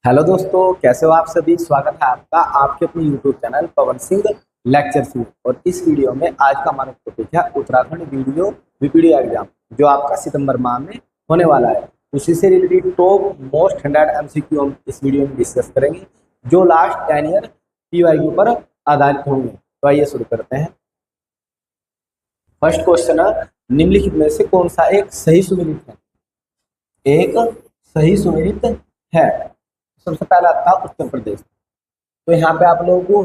Hello दोस्तों, कैसे हो आप सभी। स्वागत है आपका आपके अपने YouTube channel Pawan Singh lectures में। और इस वीडियो में आज का हमारा टॉपिक है उत्तराखंड वीडियो वीपीडी एग्जाम, जो आपका सितंबर माह में होने वाला है। उसी से रिलेटेड टॉप मोस्ट 100 एमसीक्यू हम इस वीडियो में डिस्कस करेंगे, जो लास्ट 10 ईयर पीवाईक्यू पर आधारित होंगे। तो आइए शुरू करते हैं। फर्स्ट क्वेश्चन है, निम्नलिखित में से कौन सा एक सही सुमेलित है। एक सही सुमेलित है। सबसे पहला था उत्तर प्रदेश। तो यहाँ पे आप लोगों को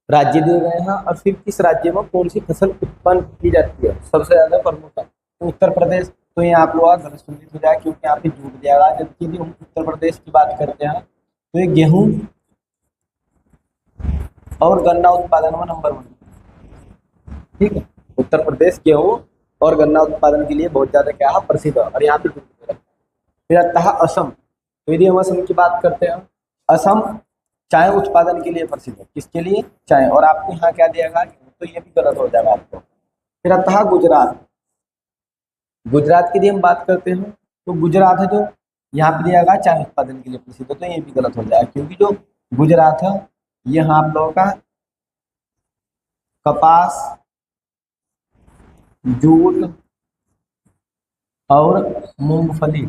राज्य दिए गए हैं और फिर किस राज्य में कौन सी फसल उत्पन्न की जाती है, सबसे ज्यादा प्रमुख है तो उत्तर प्रदेश। तो यहाँ आप लोग गलत सुनिश्चित हो जाए, क्योंकि यहाँ पे जुड़ जाएगा। जबकि हम उत्तर प्रदेश की बात करते हैं तो ये गेहूं और गन्ना उत्पादन में नंबर 1। ठीक है, उत्तर प्रदेश गेहूं और गन्ना उत्पादन के लिए बहुत ज्यादा क्या है, प्रसिद्ध है। और यहाँ पे फिर आता है असम। तो यदि हम असम की बात करते हैं, असम चाय उत्पादन के लिए प्रसिद्ध है। किसके लिए? चाय। और आपको यहाँ क्या दिएगा, तो ये भी गलत हो जाएगा आपको। फिर आता है गुजरात। गुजरात की यदि हम बात करते हैं तो गुजरात है जो यहाँ पे दिया गया चाय उत्पादन के लिए प्रसिद्ध है। तो ये भी गलत हो जाएगा, क्योंकि जो गुजरात है यहाँ आप लोगों का कपास, जूट और मूंगफली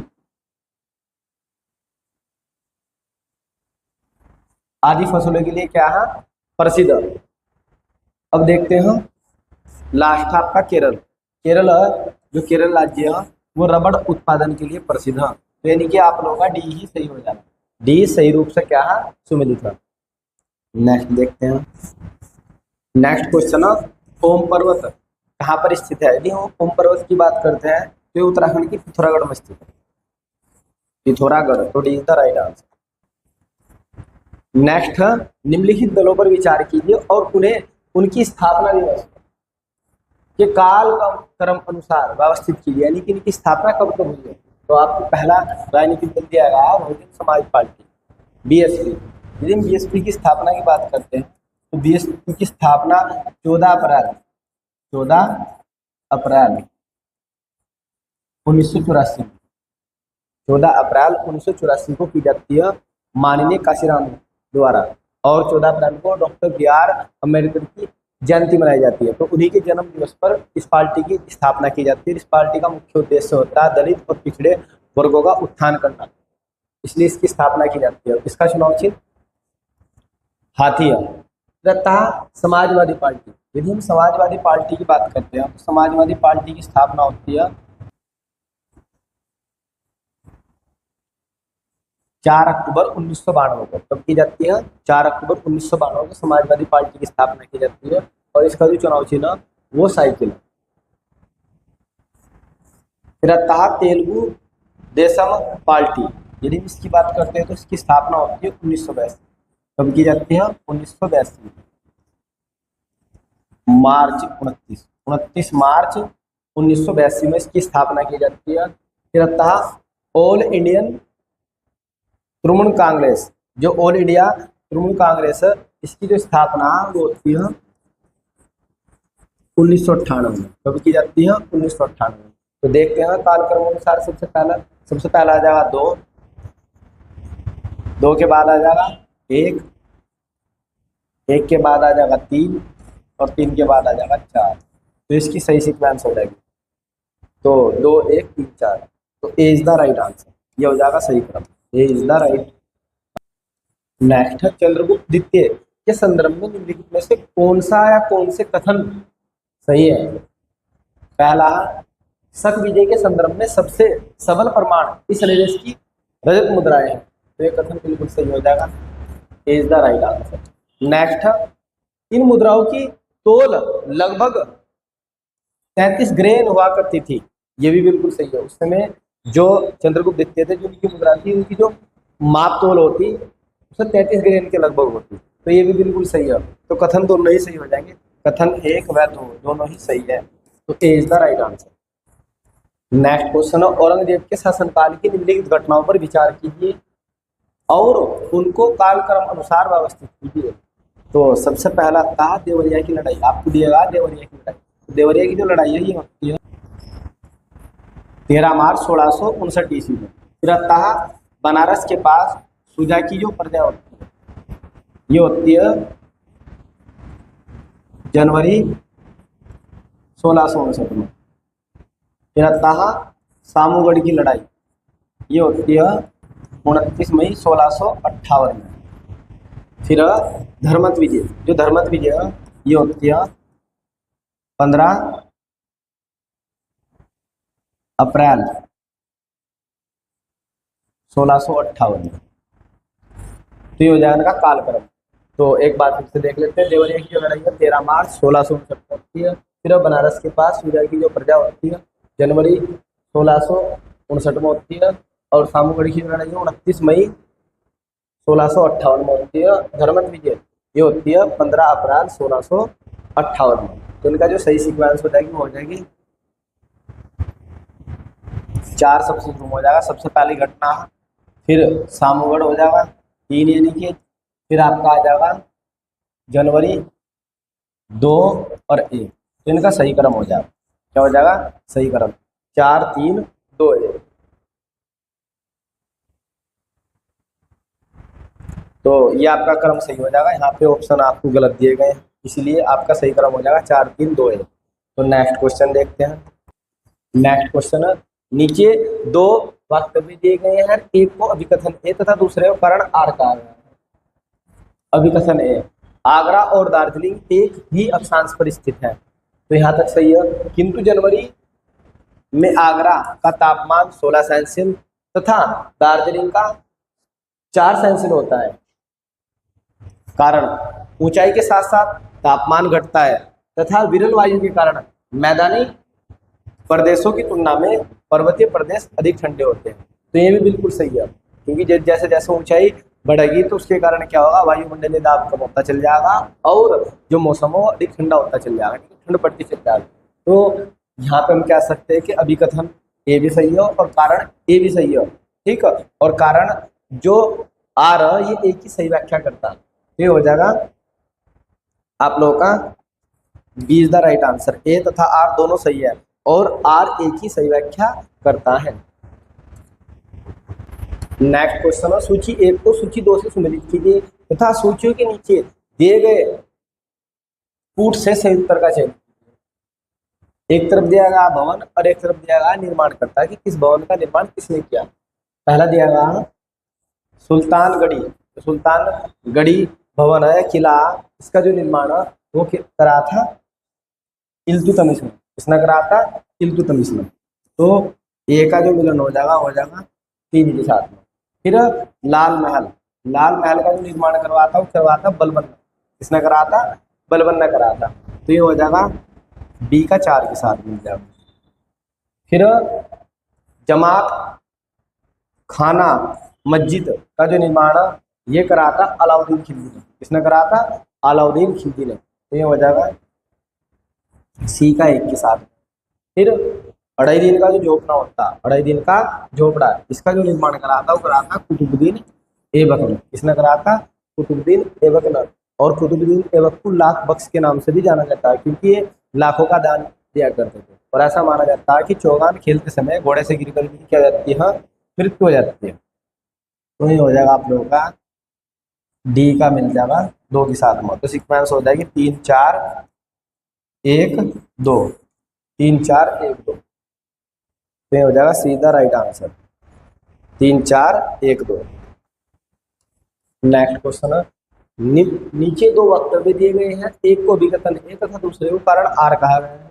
आदि फसलों के लिए क्या है, प्रसिद्ध है। अब देखते हैं लास्ट आपका केरल। केरल जो केरल राज्य है वो रबड़ उत्पादन के लिए प्रसिद्ध है। तो यानी कि आप लोगों का डी ही सही हो जाना। डी सही रूप से क्या है, सुमेलित है। नेक्स्ट देखते हैं। नेक्स्ट क्वेश्चन है, ओम पर्वत कहाँ पर स्थित है। यदि हम ओम पर्वत की बात करते हैं तो उत्तराखंड की पिथौरागढ़ में स्थित है। पिथौरागढ़, तो D is the right answer. Next है, निम्नलिखित दलों पर विचार कीजिए और उन्हें उनकी स्थापना दिवस के काल क्रम अनुसार व्यवस्थित कीजिए। यानी कि इनकी स्थापना कब कब हुई है। तो आपको पहला राजनीतिक दल दिया गया बहुजन समाज पार्टी, बीएसपी। यदि हम बीएसपी की स्थापना की बात करते हैं तो बीएसपी की स्थापना 14 अप्रैल 1984 14 अप्रैल 1984 को की जाती है माननीय काशीराम द्वारा। और 14 अप्रैल को डॉक्टर बी.आर. अम्बेडकर की जयंती मनाई जाती है। तो उन्हीं के जन्म दिवस पर इस पार्टी की स्थापना की जाती है। इस पार्टी का मुख्य उद्देश्य होता है दलित और पिछड़े वर्गों का उत्थान करना, इसलिए इसकी स्थापना की जाती है। इसका चुनाव चिन्ह हाथी है। तथा समाजवादी पार्टी। यदि हम समाजवादी पार्टी की बात करते हैं तो समाजवादी पार्टी की स्थापना होती है 4 अक्टूबर 1992 को। तब की जाती है 4 अक्टूबर 1992 को समाजवादी पार्टी की स्थापना की जाती है। और इसका जो चुनाव चिन्ह वो साइकिल है। फिर आता है तेलुगु देशम पार्टी। यदि इसकी बात करते हैं तो इसकी स्थापना होती है 1982। कब की जाती है? 1982 मार्च 29 मार्च 1982 में इसकी स्थापना की जाती है। फिर आता है ऑल इंडियन तृणमूल कांग्रेस। जो ऑल इंडिया तृणमूल कांग्रेस है, इसकी जो स्थापना वो होती है 1998 में। कब की जाती है? 1998 में। तो देखते हैं कालक्रम अनुसार। सबसे पहला आ जाएगा 2 के बाद आ जाएगा 1 के बाद आ जाएगा 3 और 3 के बाद आ जाएगा 4। तो इसकी सही सीक्वेंस हो जाएगी। तो 2 1 3 4। तो A is the right answer. ये हो जाएगा सही क्रम। ए इज द राइट। नेक्स्ट है, चंद्रगुप्त द्वितीय के संदर्भ में निम्नलिखित में से कौन सा या कौन से कथन सही है। पहला, शक विजय के संदर्भ में सबसे सबल प्रमाण इस नरेश की रजत मुद्राएं हैं। तो ये कथन बिल्कुल सही हो जाएगा। A is the right answer. Next है, इन मुद्राओं की तोल लगभग 33 ग्रेन हुआ करती थी। ये भी बिल्कुल सही है। उस समय जो चंद्रगुप्त द्वितीय थे, जो उनकी मुद्रा थी, उनकी जो माप तोल होती उससे 33 ग्रेन के लगभग होती। तो ये भी बिल्कुल सही है। तो कथन दोनों ही सही हो जाएंगे। कथन 1 व 2 दोनों ही सही है। तो A is the right answer. Next question है, औरंगजेब के शासनकाल की निम्नलिखित घटनाओं पर विचार कीजिए और उनको कालक्रम अनुसार व्यवस्थित कीजिए। तो सबसे पहला था देवरिया की लड़ाई। आपको दिएगा देवरिया की लड़ाई। तो देवरिया की जो लड़ाई है ये होती है 13 मार्च 1659 ईस्वी में। फिर आता है बनारस के पास सुजा की जो प्रजा होती है ये होती है जनवरी 1659 में। फिर आता है सामूगढ़ की लड़ाई, ये होती है 29 मई 1658 में। फिर धर्मत विजय, जो धर्मत विजय है ये होती है 15 अप्रैल 1658 में। तो ये हो जाएगा इनका कालक्रम। तो एक बार फिर से देख लेते हैं। देवरिया की जो लड़ाई है 13 मार्च 1659 में होती है। फिर बनारस के पास सुजा की जो प्रजा होती है जनवरी 1659 में होती है। और सामूगढ़ की लड़ाई है 29 मई 1658 में होती है। धर्मत विजय ये होती है 15 अप्रैल 1658 में। तो इनका जो सही सीक्वेंस हो जाएगी वो हो जाएगी 4 सबसे शुरू हो जाएगा, सबसे पहली घटना, फिर सामूगढ़ हो जाएगा 3 यानी कि, फिर आपका आ जाएगा जनवरी 2 और 1। तो इनका सही क्रम हो जाएगा, क्या हो जाएगा सही क्रम 4 3 2 1। तो ये आपका क्रम सही हो जाएगा। यहाँ पे ऑप्शन आपको गलत दिए गए हैं, इसलिए आपका सही क्रम हो जाएगा 4 3 2 1। तो नेक्स्ट क्वेश्चन देखते हैं। नेक्स्ट क्वेश्चन है, नीचे 2 वक्तव्य दिए गए हैं, एक को अभिकथन ए तथा दूसरे को कारण आर कहा गया है। अभिकथन ए, आगरा और दार्जिलिंग एक ही अक्षांश पर स्थित है। तो यहाँ तक सही है, किंतु जनवरी में आगरा का तापमान 16 सेल्सियस तथा दार्जिलिंग का 4 सेल्सियस होता है। कारण ऊंचाई के साथ साथ तापमान घटता है तथा विरल वायु के कारण मैदानी प्रदेशों की तुलना में पर्वतीय प्रदेश अधिक ठंडे होते हैं। तो ये भी बिल्कुल सही है, क्योंकि जैसे जैसे ऊंचाई बढ़ेगी तो उसके कारण क्या होगा, वायुमंडलीय दाब कम होता चल जाएगा और जो मौसम हो अधिक ठंडा होता चल जाएगा, ठंड पड़ती चल जाएगी। तो यहाँ पे हम कह सकते हैं कि अभिकथन ए भी सही है और कारण ए भी सही है, ठीक है। और कारण जो आर ये एक ही सही व्याख्या करता है। ये हो जाएगा आप लोगों का B is the right answer. A तथा आर दोनों सही है और आर एक ही सही व्याख्या करता है। नेक्स्ट क्वेश्चन है, सूची 1 को सूची 2 से सम्मिलित कीजिए तथा सूचियों के नीचे दिए गए कूट से सही उत्तर का चयन। एक तरफ दिया गया भवन और एक तरफ दिया गया निर्माण करता है कि किस भवन का निर्माण किसने किया। पहला दिया गया सुल्तानगढ़ी, सुल्तानगढ़ी भवन है किला, इसका जो निर्माण है वो करा था इल्तुतमिश ने। किसने करा था? इल्तुतमिश ने। तो ए का जो मिलन हो जाएगा 3 के साथ में। फिर लाल महल का जो निर्माण करवाता वो करवाता बलबन। किसने करा था? बलबन ने करा था। तो ये हो जाएगा बी का 4 के साथ मिल जाएगा। फिर जमात खाना मस्जिद का जो निर्माण ये करा था अलाउद्दीन खिलजी ने। किसने करा था? अलाउद्दीन खिलजी ने। तो ये हो जाएगा सी का 1 के साथ। फिर अढ़ाई दिन का जो झोपड़ा होता, अढ़ाई दिन का झोपड़ा, इसका जो निर्माण करा था वो करा था कुतुबुद्दीन ऐबक ने। किसने करा था? कुतुबुद्दीन ऐबक ने। और कुतुबुद्दीन ऐबक को लाख बख्श के नाम से भी जाना जाता है, क्योंकि ये लाखों का दान दिया करते थे। और ऐसा माना जाता है कि चौगान खेलते समय घोड़े से गिरकर भी क्या जाती है, मृत्यु हो जाती है। तो ये हो जाएगा आप लोगों का डी का मिल जाएगा 2 के साथ में। तो सीक्वेंस हो जाएगी 3 4 1 2, 3 4 1 2। तो ये हो जाएगा सीधा राइट आंसर 3 4 1 2। नेक्स्ट क्वेश्चन है, नीचे 2 वक्तव्य दिए गए हैं, एक को अभिकथन ए तथा दूसरे को कारण आर कहा गया है।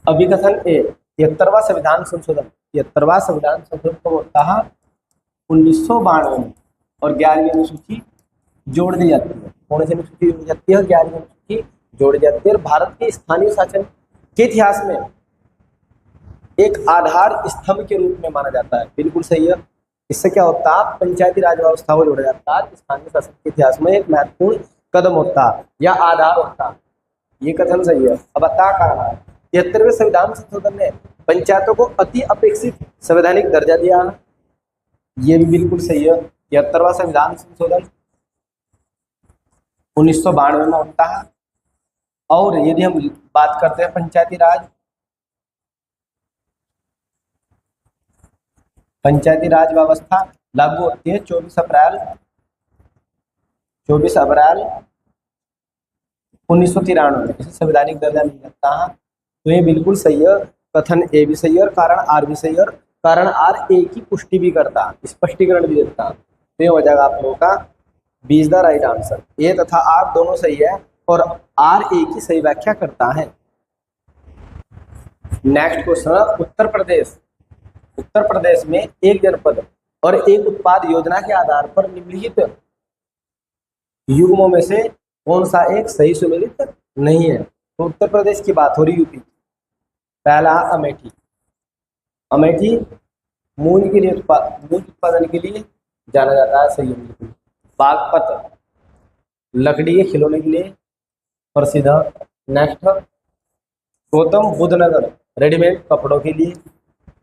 अभिकथन ए, 73वां संविधान संशोधन, 73वां संविधान संशोधन कब होता है? 1992 में। और 11वीं अनुसूची जोड़ दी जाती है। कौन सी अनुसूची जोड़ी जाती है? 11वीं अनुसूची जोड़ी जाती है। और भारत के स्थानीय शासन के इतिहास में एक आधार स्तंभ के रूप में माना जाता है। बिल्कुल सही है। इससे क्या होता है? पंचायती राज व्यवस्था को जोड़ा जाता है। स्थानीय शासन के इतिहास में एक महत्वपूर्ण कदम होता है या आधार होता है। ये कथन सही है। अब बता कहा 73वें संविधान संशोधन ने पंचायतों को अति अपेक्षित संवैधानिक दर्जा दिया है। ये भी बिल्कुल सही है। 73वां संविधान संशोधन 1992 में होता है। और यदि हम बात करते हैं पंचायती राज व्यवस्था लागू होती है 24 अप्रैल 1993 में। इसे संवैधानिक दर्जा नहीं लगता है, तो ये बिल्कुल सही है। कथन ए भी सही है और कारण आर भी सही है, और कारण आर ए की पुष्टि भी करता है, स्पष्टीकरण भी देता है। तो ये हो जाएगा आप लोगों का B is the right answer. A तथा आर दोनों सही है और आर ए की सही व्याख्या करता है। Next question, Uttar Pradesh. उत्तर प्रदेश में एक जनपद और एक उत्पाद योजना के आधार पर निम्नलिखित युग्मों में से कौन सा एक सही सुमेलित नहीं है? तो उत्तर प्रदेश की बात हो रही, यूपी। पहला अमेठी। अमेठी मूंग के लिए मूंग उत्पादन के लिए जाना जाता है, सही है बिल्कुल। बागपत लकड़ी के खिलौने के लिए प्रसिद्ध है। नेक्स्ट, गौतम बुद्ध नगर रेडीमेड कपड़ों के लिए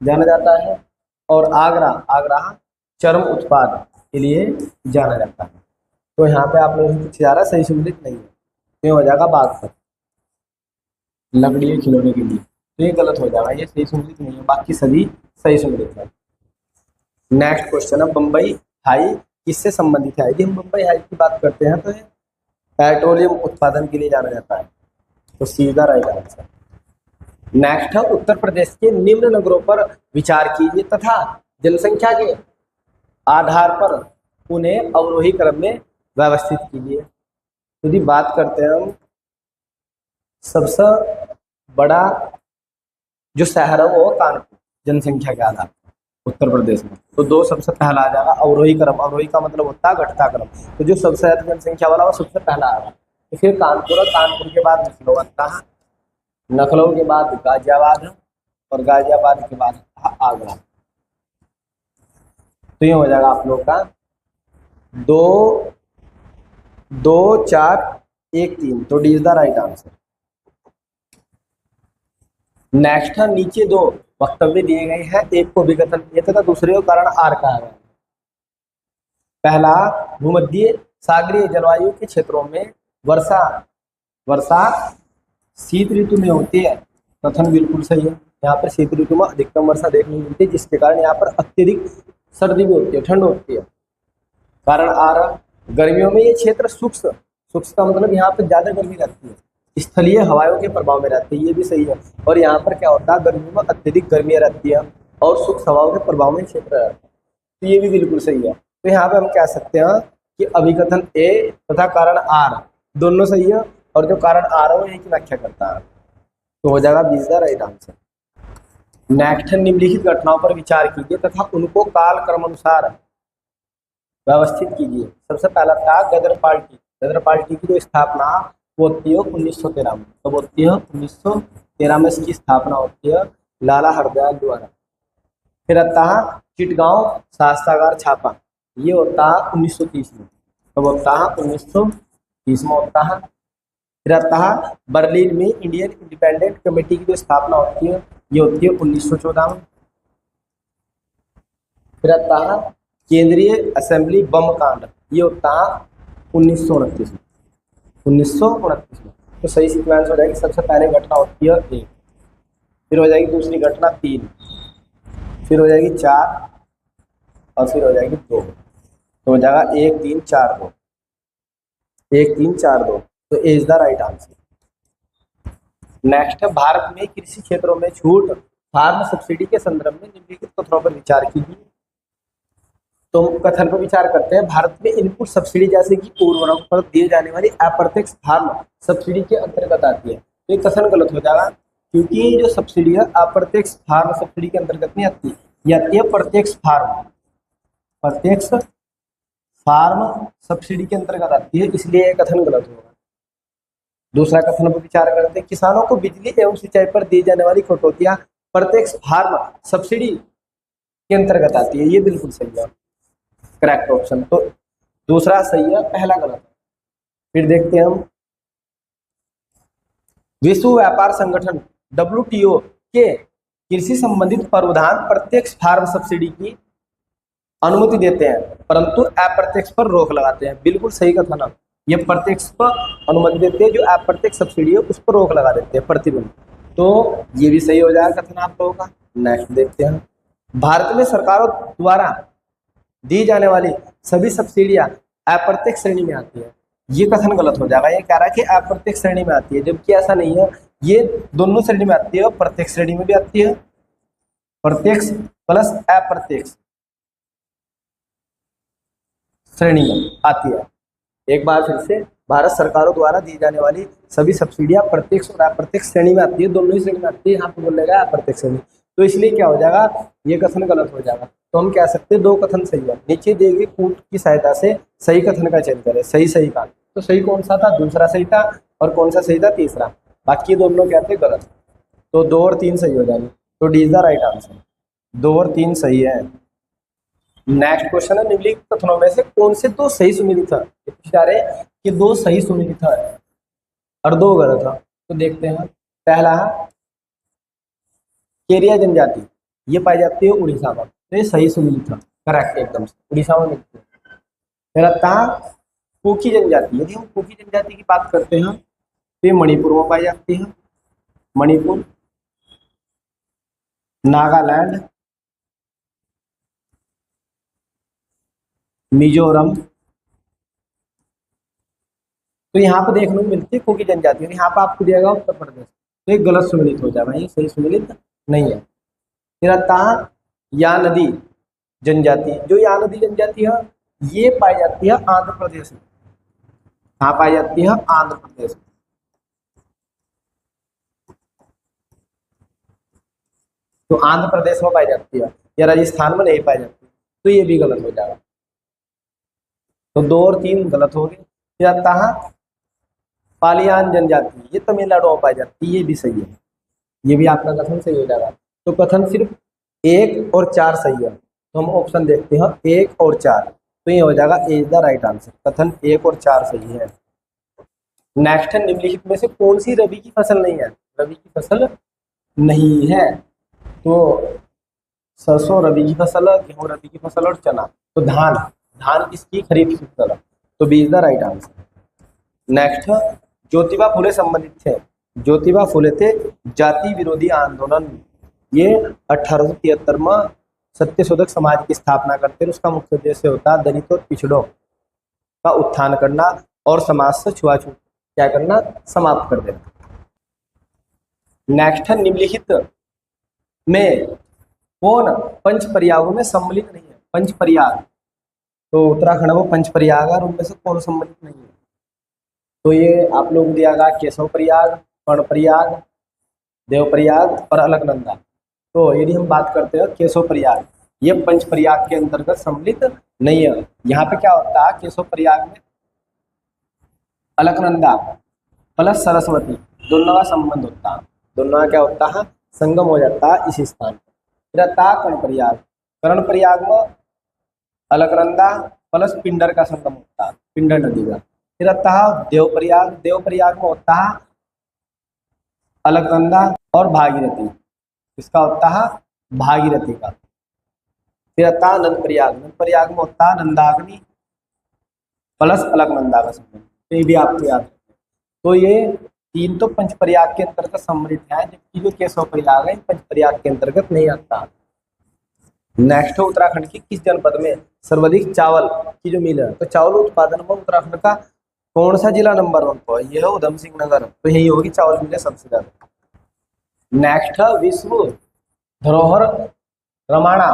जाना जाता है। और आगरा, आगरा चर्म उत्पाद के लिए जाना जाता है। तो यहाँ पे आप लोगों को ज़्यादा सही सुमेलित नहीं है, तो ये हो जाएगा बागपत लकड़ी के खिलौने के लिए। तो ये गलत हो जाएगा, ये सही सुमेलित नहीं है, बाकी सभी सही सुमेलित है। नेक्स्ट क्वेश्चन है, बम्बई हाई किससे संबंधित है? यदि हम बम्बई हाई की बात करते हैं तो ये पेट्रोलियम उत्पादन के लिए जाना जाता है, तो सीधा राइट आंसर। नेक्स्ट है, उत्तर प्रदेश के निम्न नगरों पर विचार कीजिए तथा जनसंख्या के आधार पर उन्हें अवरोही क्रम में व्यवस्थित कीजिए। यदि बात करते हैं हम, सबसे बड़ा जो शहर है वो कानपुर, जनसंख्या के आधार पर उत्तर प्रदेश में, तो दो सबसे पहला आ जाएगा अवरोही क्रम। अवरोही का मतलब होता है घटता क्रम, तो जो सबसे ज्यादा जनसंख्या वाला वो सबसे पहला आ रहा है। तो फिर कानपुर है, कानपुर के बाद लखनऊ आता है, लखनऊ के बाद गाजियाबाद है, और गाजियाबाद के बाद आगरा। तो ये हो जाएगा आप लोग का 2 2 4 1 3, तो D is the right answer. Next है, नीचे दो वक्तव्य दिए गए हैं, एक को विकथन ए तथा दूसरे को कारण आर कहा गया है। पहला, भूमध्य सागरीय जलवायु के क्षेत्रों में वर्षा शीत ऋतु में होती है। कथन बिल्कुल सही है, यहाँ पर शीत ऋतु में अधिकतम वर्षा देखने को मिलती है, जिसके कारण यहाँ पर अत्यधिक सर्दी भी होती है, ठंड होती है। कारण आ रहा, गर्मियों में ये क्षेत्र शुष्क का मतलब यहाँ पर ज्यादा गर्मी रहती है, स्थलीय हवाओं के प्रभाव में रहती है, ये भी सही है। और यहाँ पर क्या होता है, गर्मियों में अत्यधिक गर्मियाँ रहती है और शुष्क हवाओं के प्रभाव में क्षेत्र रहता है, तो ये भी बिल्कुल सही है। तो यहाँ पे हम कह सकते हैं कि अभिकथन ए तथा कारण आर दोनों सही है, और जो कारण आर है वो एक व्याख्या करता है, तो हो जाएगा B is the right answer. Next, निम्नलिखित घटनाओं पर विचार कीजिए तथा उनको काल क्रमानुसार व्यवस्थित कीजिए। सबसे पहला था गदर पार्टी। गदर पार्टी की जो स्थापना वो होती है 1913 में। कब होती है? 1913 में इसकी स्थापना होती है लाला हरदयाल द्वारा। फिर आता है चिटगांव शास्त्रागार छापा, ये होता है 1930 में। कब होता है? 1930 में होता है। फिर आता है बर्लिन में इंडियन इंडिपेंडेंट कमेटी की जो स्थापना होती है, ये होती है 1914 में। फिर आता है केंद्रीय असेंबली बम कांड, ये होता है 1929 में। 1929 में। तो सही सीक्वेंस हो जाएगी, सबसे पहले घटना होती है 1, फिर हो जाएगी दूसरी घटना 3, फिर हो जाएगी 4, और फिर हो जाएगी 2। तो हो जाएगा 1 3 4 2, 1 3 4 2, तो A is the right answer. Next है, भारत में कृषि क्षेत्रों में छूट फार्म सब्सिडी के संदर्भ में निम्नलिखित कथनों पर विचार कीजिए। तो कथन पर विचार करते हैं, भारत में इनपुट सब्सिडी जैसे कि उर्वरक पर दिए जाने वाली अप्रत्यक्ष फार्म सब्सिडी के अंतर्गत आती है। तो ये कथन गलत हो जाएगा, क्योंकि जो सब्सिडी है अप्रत्यक्ष फार्म सब्सिडी के अंतर्गत नहीं आती, ये आती है प्रत्यक्ष फार्म सब्सिडी के अंतर्गत आती है, इसलिए ये कथन गलत होगा। दूसरा कथन पर विचार करते हैं, किसानों को बिजली एवं सिंचाई पर दी जाने वाली कटौतियां प्रत्यक्ष फार्म सब्सिडी के अंतर्गत आती है, ये बिल्कुल सही है, करेक्ट ऑप्शन। तो दूसरा सही है, पहला गलत है। फिर देखते हैं हम, विश्व व्यापार संगठन WTO के कृषि संबंधित प्रावधान प्रत्यक्ष फार्म सब्सिडी की अनुमति देते हैं, परंतु अप्रत्यक्ष पर रोक लगाते हैं। बिल्कुल सही कथन है, ये प्रत्यक्ष पर अनुमति देते हैं, जो अप्रत्यक्ष सब्सिडी है उस पर रोक लगा देते हैं, प्रतिबंध। तो ये भी सही हो जाएगा कथन आप लोगों का। नेक्स्ट देखते हैं, भारत में सरकारों द्वारा दी जाने वाली सभी सब्सिडियां अप्रत्यक्ष श्रेणी में आती है। ये कथन गलत हो जाएगा। ये कह रहा है कि अप्रत्यक्ष श्रेणी में आती है, जबकि ऐसा नहीं है। ये दोनों श्रेणी में आती है, और प्रत्यक्ष श्रेणी में भी आती है। प्रत्यक्ष प्लस अप्रत्यक्ष श्रेणी में आती है। एक बार फिर से, भारत सरकारों द्वारा दी जाने वाली सभी सब्सिडियां प्रत्यक्ष और अप्रत्यक्ष श्रेणी में आती है, दोनों ही श्रेणी में आती है। यहाँ पे बोलेगा अप्रत्यक्ष श्रेणी, तो इसलिए क्या हो जाएगा, ये कथन गलत हो जाएगा। तो हम कह सकते हैं दो कथन सही है। नीचे दिए गए कूट की सहायता से सही कथन का चयन करें। सही सही का, तो सही कौन सा था, दूसरा सही था, और कौन सा सही था, तीसरा। बाकी दोनों कहते गलत। तो 2 और 3 सही हो जाएंगे। तो D is the right answer, 2 और 3 सही है। नेक्स्ट क्वेश्चन है, निम्नलिखित कथनों में से कौन से दो सही सुमेलित है। पूछ रहे कि 2 सही सुमेलित है और 2 गलत है। तो देखते हैं। पहला है केरिया जनजाति, ये पाई जाती है उड़ीसा में, तो ये सही सुमेलित है, करेक्ट एकदम से, उड़ीसा में मिलती है। फिर आता है कुकी जनजाति। यदि हम कुकी जनजाति की बात करते हैं तो ये मणिपुर में पाई जाती है। मणिपुर, नागालैंड, मिजोरम, तो यहाँ पे देखने को मिलती है कुकी जनजाति, और यहाँ पे आपको दिया गया उत्तर प्रदेश, तो ये गलत सुमेलित हो जाएगा, ये सही सुमेलित नहीं है। फिर आता है या नदी जनजाति। जो या नदी जनजाति है ये पाई जाती है आंध्र प्रदेश में। कहाँ पाई जाती है, आंध्र प्रदेश में। तो आंध्र प्रदेश में पाई जाती है, या राजस्थान में नहीं पाई जाती, तो ये भी गलत हो जाएगा। तो 2 और 3 गलत हो गए। फिर आता है पालियान जनजाति, ये तमिलनाडु में पाई जाती है, ये भी सही है, ये भी आपका कथन सही हो जाएगा। तो कथन सिर्फ 1 और 4 सही है, तो हम ऑप्शन देखते हैं 1 और 4, तो ये हो जाएगा A is the right answer. कथन 1 और 4 सही है। नेक्स्ट है, निम्नलिखित में से कौन सी रबी की फसल नहीं है। रबी की फसल नहीं है, तो सरसों रबी की फसल है, गेहूं रबी की फसल और चना। तो धान, धान किसकी, खरीफ की फसल है, तो B is the right answer. Next, Jyotiba Phule संबंधित थे। ज्योतिबा फुले थे जाति विरोधी आंदोलन, ये 1873 में सत्यशोधक समाज की स्थापना करते हैं। उसका मुख्य उद्देश्य होता है दलितों और पिछड़ों का उत्थान करना और समाज से छुआछूत क्या करना, समाप्त कर देना। नेक्स्ट है, निम्नलिखित में कौन पंच प्रयागों में सम्मिलित नहीं है। पंच प्रयाग, तो उत्तराखंड में पंच प्रयाग है, और उनमें से कौन सम्मिलित नहीं है। तो ये आप लोग दिया गया केशव प्रयाग, कर्णप्रयाग, देवप्रयाग और अलकनंदा। तो यदि हम बात करते हैं केशव प्रयाग, ये पंच प्रयाग के अंतर्गत सम्मिलित नहीं है। यहाँ पे क्या होता है, केशव प्रयाग में अलकनंदा प्लस सरस्वती दोनों का संबंध होता है, दोनों का क्या होता है, संगम हो जाता है इस स्थान पर। फिर आता है कर्णप्रयाग, कर्णप्रयाग में अलकनंदा प्लस पिंडर का संगम होता है, पिंडर नदी का। फिर आता है देवप्रयाग, देवप्रयाग में होता है अलकनंदा और भागीरथी, इसका होता है भागीरथी का। फिर आता है नंदप्रयाग, नंदप्रयाग में होता है नंदाग्नि प्लस अलकनंदा का संगम, तो ये भी आपको याद रखना। तो ये 3 तो पंचप्रयाग के अंतर्गत सम्मिलित है, जबकि जो केशव प्रयाग है पंचप्रयाग के अंतर्गत नहीं आता। नेक्स्ट है, उत्तराखंड की किस जनपद में सर्वाधिक चावल की जो मिल है। तो चावल उत्पादन में उत्तराखंड का कौन सा जिला नंबर 1 पर, यह है उधम सिंह नगर, तो यही होगी चावल मिले सबसे ज्यादा। नेक्स्ट है, विश्व धरोहर रमाणा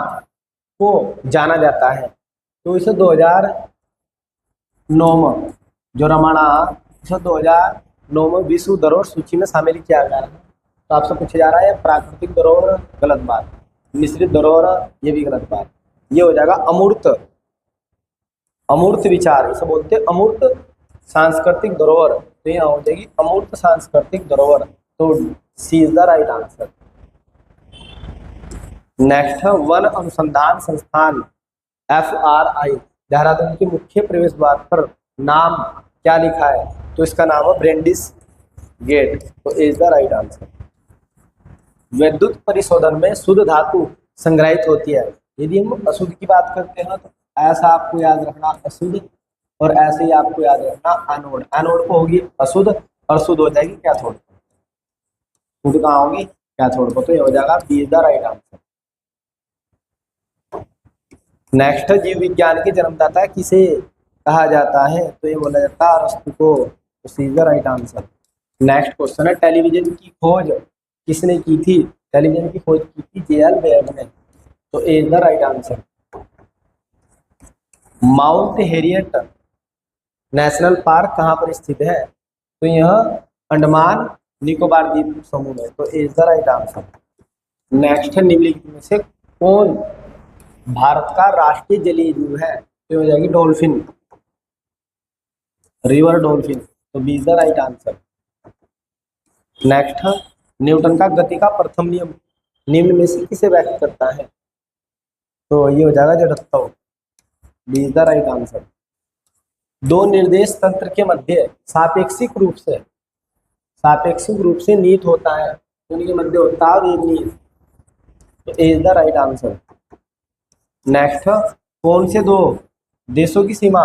को जाना जाता है, तो इसे 2009 में जो रमाणा इसे 2009 में विश्व धरोहर सूची में शामिल किया गया है। तो आपसे पूछा जा रहा है प्राकृतिक धरोहर, गलत बात। मिश्रित धरोहर, ये भी गलत बात। ये हो जाएगा अमूर्त, अमूर्त विचार, इसे बोलते हैं अमूर्त सांस्कृतिक धरोहर, तो यहाँ हो जाएगी अमूर्त सांस्कृतिक धरोहर, तो C is the right answer. Next है, वन अनुसंधान संस्थान FRI देहरादून के मुख्य प्रवेश द्वार पर नाम क्या लिखा है। तो इसका नाम है ब्रेंडिस गेट, तो इज द राइट आंसर। विद्युत परिशोधन में शुद्ध धातु संग्रहित होती है। यदि हम अशुद्ध की बात करते हैं तो ऐसा आपको याद रखना अशुद्ध, और ऐसे ही आपको याद रखना एनोड। एनोड को होगी अशुद्ध और शुद्ध हो जाएगी कैथोड। शुद्ध कहाँ होगी, कैथोड को, तो ये हो जाएगा B is the right answer. Next, जीव विज्ञान के जन्मदाता किसे कहा जाता है? तो ये बोला जाता है अरस्तु को। तो C is the right answer. Next question है, टेलीविजन की खोज किसने की थी? टेलीविजन की खोज की थी जे.एल. बेयर ने। तो A is the right answer. Mount Harriet national park कहाँ पर स्थित है? तो यह अंडमान निकोबार द्वीप समूह में। तो A is the right answer. Next है, निम्नलिखित में से कौन भारत का राष्ट्रीय जलीय जीव है? तो हो जाएगी डॉल्फिन, रिवर डॉल्फिन। तो B is the right answer. Next, Newton का गति का प्रथम नियम निम्न में से किसे व्यक्त करता है? तो ये हो जाएगा जड़त्व। B is the right answer. दो निर्देश तंत्र के मध्य सापेक्षिक रूप से नीत होता है, उनके मध्य होता है और एक नीत। तो A is the right answer. Next, कौन से दो देशों की सीमा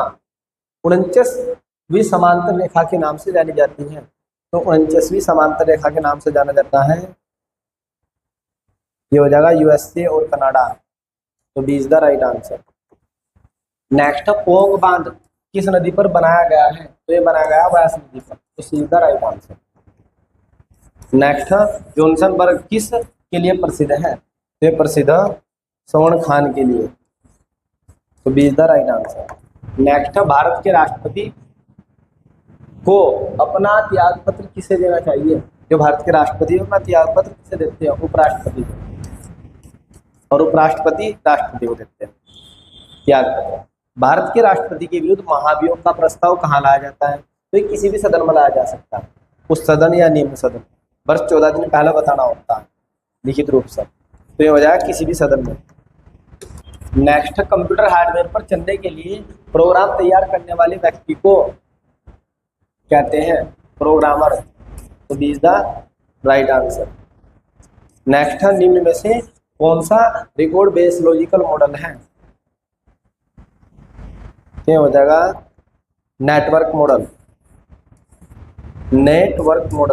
49वीं समांतर रेखा के नाम से जानी जाती है? तो 49वीं समांतर रेखा के नाम से जाना जाता है, ये हो जाएगा यूएसए और कनाडा। तो B is the right answer. Next, Pong बांध किस नदी पर बनाया गया है? तो ये बनाया गया व्यास नदी पर। तो C is the right answer. Next, जोन्सनबर्ग किस के लिए प्रसिद्ध है? तो ये प्रसिद्ध स्वर्ण खान के लिए। तो B is the right answer. Next, भारत के राष्ट्रपति को अपना त्याग पत्र किसे देना चाहिए? जो भारत के राष्ट्रपति अपना त्याग पत्र किसे देते हैं? उपराष्ट्रपति को। और उपराष्ट्रपति राष्ट्रपति को देते हैं त्याग पत्र। भारत के राष्ट्रपति के विरुद्ध महाभियोग का प्रस्ताव कहाँ लाया जाता है? तो ये किसी भी सदन में लाया जा सकता है, उस सदन या निम्न सदन। वर्ष 14 दिन पहले बताना होता है लिखित रूप से। तो ये हो जाएगा किसी भी सदन में। नेक्स्ट, कंप्यूटर हार्डवेयर पर चलने के लिए प्रोग्राम तैयार करने वाले व्यक्ति को कहते हैं? प्रोग्रामर। तो B is the right answer. Next, निम्न में से कौन सा रिकॉर्ड बेस्ड लॉजिकल मॉडल है? ये हो जाएगा नेटवर्क मॉडल।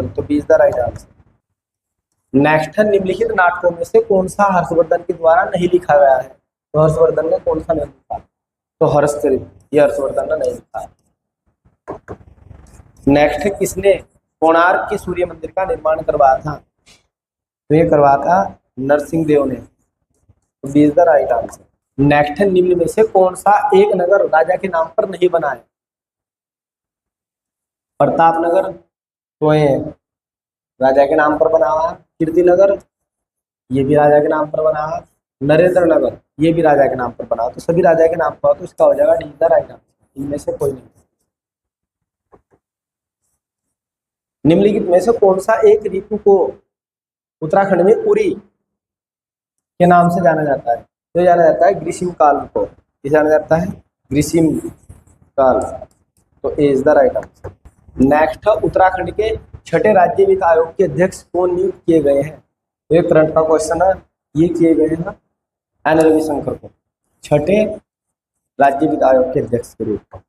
तो B is the right answer. Next, निम्नलिखित नाटकों में से कौन सा हर्षवर्धन के द्वारा नहीं लिखा गया है? तो हर्षवर्धन ने कौन सा नहीं लिखा? तो हर्षचरित, ये हर्षवर्धन ने नहीं लिखा। नेक्स्ट, किसने कोणार्क के सूर्य मंदिर का निर्माण करवाया था? तो ये करवाया था नरसिंह देव ने। तो B is the right answer. Next, निम्न में से कौन सा एक नगर राजा के नाम पर नहीं बना है? प्रतापनगर, तो ये राजा के नाम पर बना हुआ। कीर्तिनगर, ये भी राजा के नाम पर बना हुआ। नरेंद्र नगर, ये भी राजा के नाम पर बना हुआ। तो सभी राजा के नाम पर, तो इसका हो जाएगा D is the right answer. इनमें से कोई नहीं। निम्नलिखित में से कौन सा एक ऋतु को उत्तराखंड में उरी के नाम से जाना जाता है? तो जाना जाता है ग्रीष्म काल को। ये जाना जाता है ग्रीष्म काल। तो A is the right answer. Next, Uttarakhand के छठे राज्य वित्त आयोग के अध्यक्ष कौन नियुक्त किए गए हैं? तो ये करंट का क्वेश्चन है। ये किए गए हैं एन रविशंकर को, छठे राज्य वित्त आयोग के अध्यक्ष के रूप में।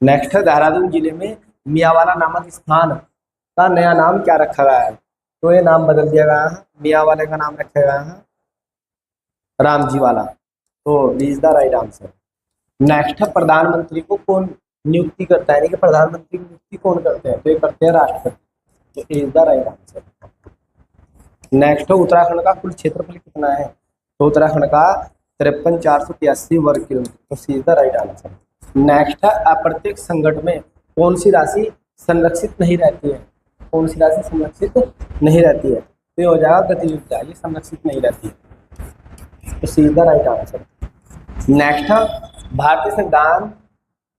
नेक्स्ट, देहरादून जिले में मियावाला नामक स्थान का नया नाम क्या रखा गया है? तो ये नाम बदल दिया गया है, मियावाले का नाम रखा गया है रामजी वाला। तो B is the right answer. Next, प्रधानमंत्री को कौन नियुक्ति करता है? यानी कि प्रधानमंत्री की नियुक्ति कौन करते हैं? तो ये करते हैं राष्ट्रपति। तो A is the right answer. Next, Uttarakhand का कुल क्षेत्रफल कितना है? तो उत्तराखंड का 53,483 वर्ग किलोमीटर। तो C is the right answer. Next, अप्रत्यक्ष संकट में कौन सी राशि संरक्षित नहीं रहती है? कौन सी राशि संरक्षित नहीं रहती है? तो ये हो जाएगा गतिविधि, ये संरक्षित नहीं रहती है। तो C is the right answer. Next, भारतीय संविधान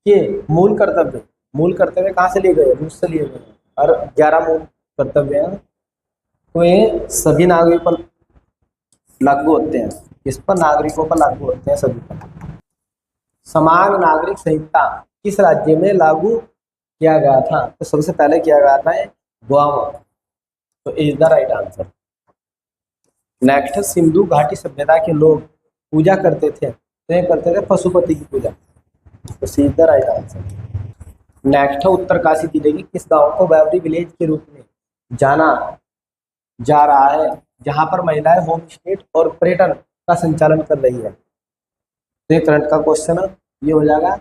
के मूल कर्तव्य कहाँ से लिए गए? रूस से लिए गए। और 11 मूल कर्तव्य हैं, तो ये सभी नागरिकों पर लागू होते हैं। इस पर नागरिकों पर लागू होते हैं सभी पर। समान नागरिक संहिता किस राज्य में लागू किया गया था? तो सबसे पहले किया गया था गोवा में। तो is the right answer. Next, Sindhu घाटी सभ्यता के लोग पूजा करते थे, तो ये करते थे पशुपति की पूजा। तो C is the right answer. Next, Uttarkashi जिले के किस गांव को बैवरी विलेज के रूप में जाना जा रहा है, जहां पर महिलाएं होम स्टे और पर्यटन का संचालन कर रही है? तो ये करंट का क्वेश्चन है, ये हो जाएगा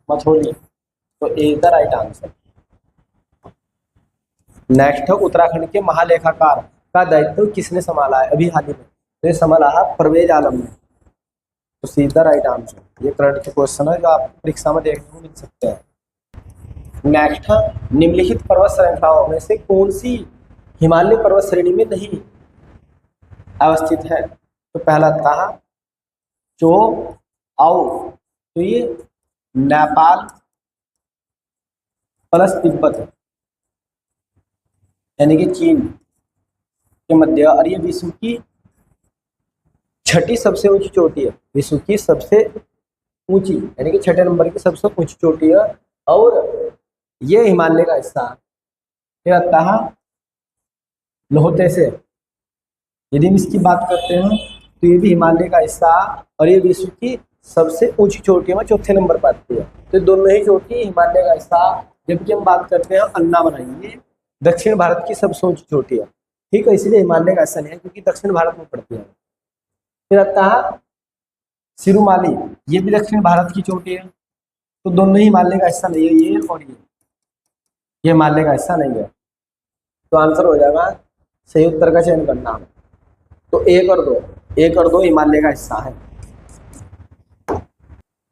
मथोली। तो A is the right answer. Next है उत्तराखंड के महालेखाकार का दायित्व किसने संभाला है अभी हाल ही में? तो ये संभाला है परवेज आलम ने। तो सीधा राइट आंसर। ये करंट के क्वेश्चन है जो आपको परीक्षा में देखने को मिल सकते हैं। नेक्स्ट है निम्नलिखित पर्वत श्रृंखलाओं में से कौन सी हिमालय पर्वत श्रेणी में नहीं अवस्थित है? तो पहला था चो आओ, तो ये नेपाल प्लस तिब्बत यानी कि चीन के मध्य, और ये विश्व की छठी सबसे ऊंची चोटी है। विश्व की सबसे ऊंची यानी कि छठे नंबर की सबसे ऊंची चोटी है, और ये हिमालय का हिस्सा क्या आता है लोहते से। यदि हम इसकी बात करते हैं तो ये भी हिमालय का हिस्सा, और ये विश्व की सबसे ऊंची चोटियों में चौथे नंबर पर आती है। तो दोनों ही चोटी हिमालय का हिस्सा। जबकि हम बात करते हैं अन्नामलाई, ये दक्षिण भारत की सबसे ऊंची चोटी है, ठीक है, इसलिए हिमालय का हिस्सा नहीं है क्योंकि दक्षिण भारत में पड़ती है। फिर आता है सिरुमाली, ये भी दक्षिण भारत की चोटी है। तो दोनों ही हिमालय का हिस्सा नहीं है, ये और ये हिमालय का हिस्सा नहीं है। तो आंसर हो जाएगा, सही उत्तर का चयन करना है। तो एक और दो हिमालय का हिस्सा है।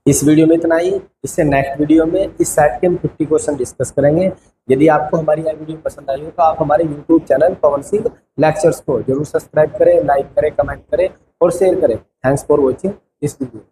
इस वीडियो में इतना ही। इससे नेक्स्ट वीडियो में इस सेट के हम 50 क्वेश्चन डिस्कस करेंगे। यदि आपको हमारी यह वीडियो पसंद आई हो तो आप हमारे YouTube channel Pawan Singh lectures को जरूर सब्सक्राइब करें, लाइक करें, कमेंट करें और शेयर करें। Thanks for watching this video.